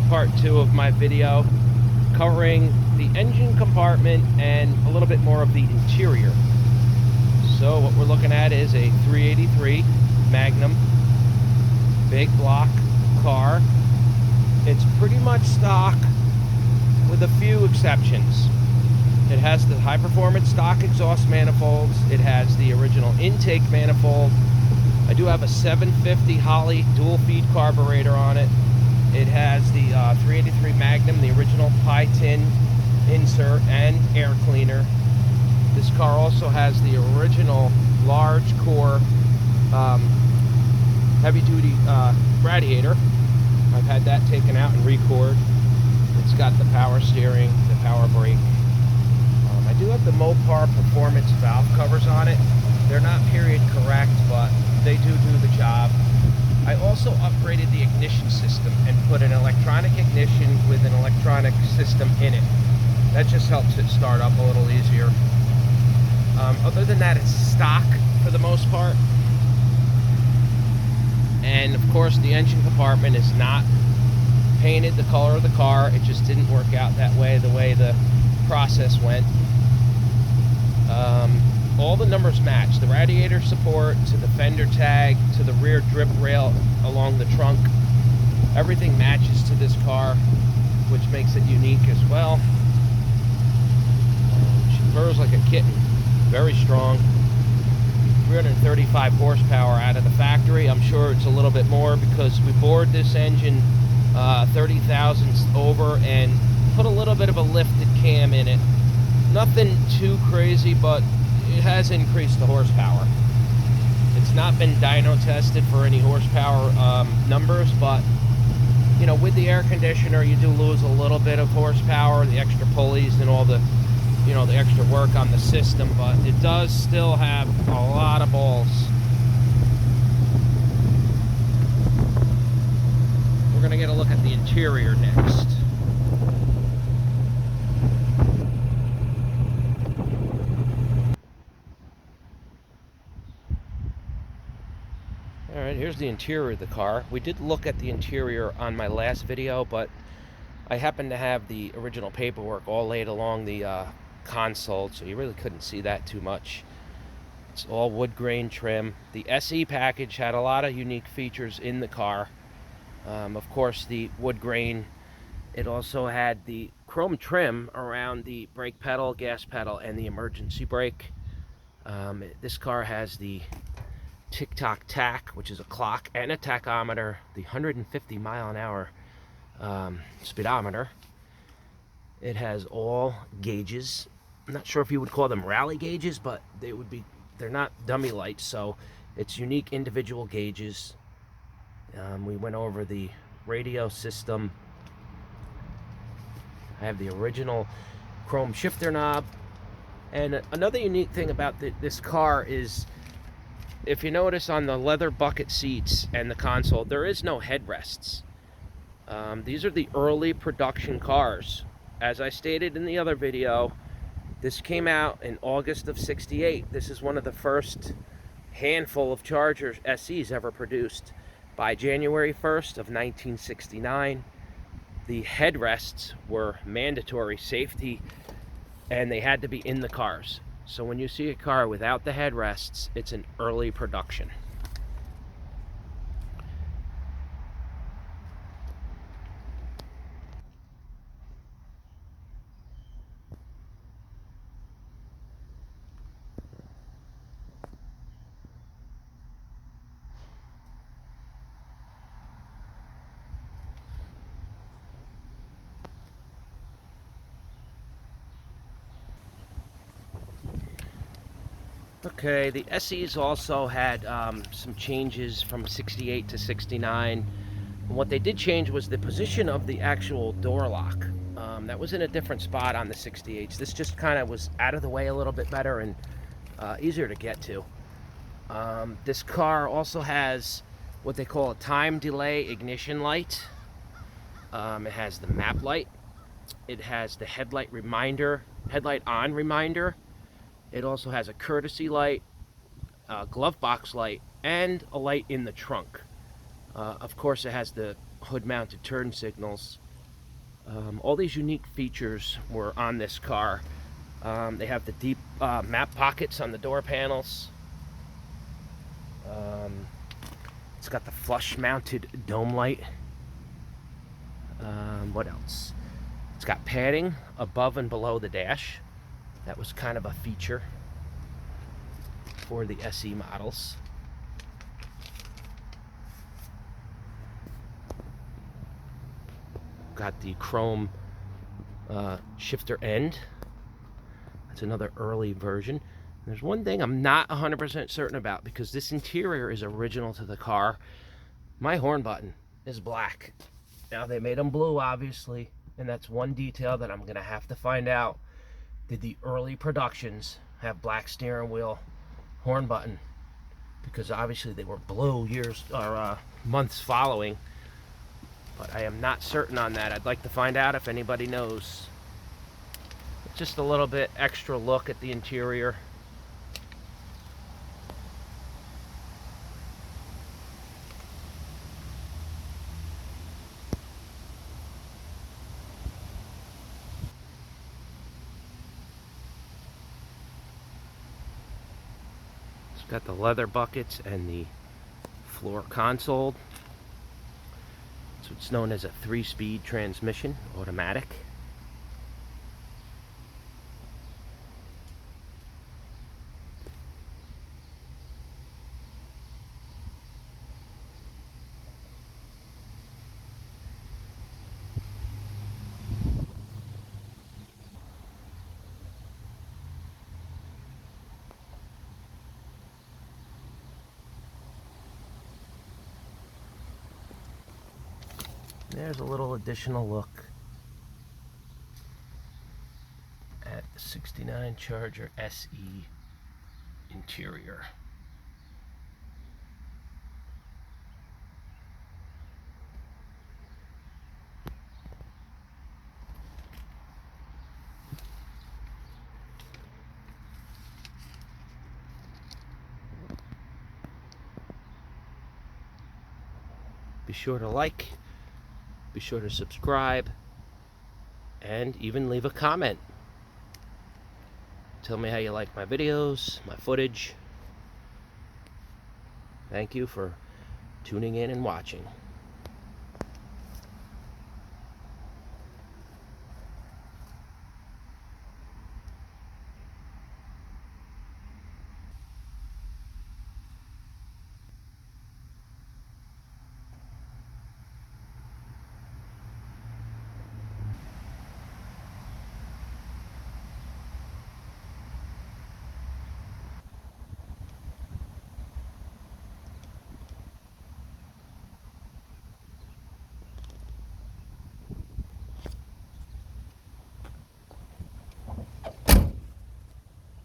part 2 of my video covering the engine compartment and a little bit more of the interior. So what we're looking at is a 383 Magnum big block car. It's pretty much stock with a few exceptions. It has the high performance stock exhaust manifolds. It has the original intake manifold. I do have a 750 Holley dual feed carburetor on it. It has the 383 Magnum, the original pie tin insert and air cleaner. This car also has the original large core heavy duty radiator. I've had that taken out and re-cored. It's got the power steering, the power brake. I do have the Mopar Performance valve covers on it. They're not period correct, but they do the job. I also upgraded the ignition system and put an electronic ignition with an electronic system in it. That just helps it start up a little easier. Other than that, it's stock for the most part. And of course, the engine compartment is not painted the color of the car. It just didn't work out that way, the way the process went. All the numbers match. The radiator support to the fender tag to the rear drip rail along the trunk. Everything matches to this car, which makes it unique as well. She purrs like a kitten. Very strong. 335 horsepower out of the factory. I'm sure it's a little bit more because we bored this engine 30 thousandths over and put a little bit of a lifted cam in it. Nothing too crazy, but it has increased the horsepower. It's not been dyno tested for any horsepower numbers, but you know, with the air conditioner, you do lose a little bit of horsepower, the extra pulleys and all the, you know, the extra work on the system, but it does still have a lot of balls. We're gonna get a look at the interior next. Alright, here's the interior of the car. We did look at the interior on my last video, but I happen to have the original paperwork all laid along the console, so you really couldn't see that too much. It's all wood grain trim. The SE package had a lot of unique features in the car. Of course, the wood grain. It also had the chrome trim around the brake pedal, gas pedal, and the emergency brake. This car has the tick-tock tack, which is a clock and a tachometer, the 150 mile an hour speedometer. It has all gauges. I'm not sure if you would call them rally gauges, but they're not dummy lights, so it's unique individual gauges. We went over the radio system. I have the original chrome shifter knob. And another unique thing about this car is, if you notice on the leather bucket seats and the console, there is no headrests. These are the early production cars. As I stated in the other video, this came out in August of '68. This is one of the first handful of Charger SEs ever produced. By January 1st of 1969, the headrests were mandatory safety, and they had to be in the cars. So when you see a car without the headrests, it's an early production. Okay, the SEs also had some changes from '68 to '69. And what they did change was the position of the actual door lock. That was in a different spot on the '68s. This just kind of was out of the way a little bit better and easier to get to. This car also has what they call a time delay ignition light. It has the map light. It has the headlight on reminder. It also has a courtesy light, a glove box light, and a light in the trunk. Of course, it has the hood-mounted turn signals. All these unique features were on this car. They have the deep map pockets on the door panels. It's got the flush mounted dome light. What else? It's got padding above and below the dash. That was kind of a feature for the SE models. Got the chrome shifter end. That's another early version. There's one thing I'm not 100% certain about, because this interior is original to the car. My horn button is black. Now, they made them blue, obviously, and that's one detail that I'm going to have to find out. Did the early productions have black steering wheel horn button? Because obviously they were blue years or months following, but I am not certain on that. I'd like to find out if anybody knows. Just a little bit extra look at the interior. It's got the leather buckets and the floor console. So it's known as a 3-speed transmission, automatic. There's a little additional look at the 69 Charger SE interior. Be sure to like, be sure to subscribe, and even leave a comment. Tell me how you like my videos, my footage. Thank you for tuning in and watching.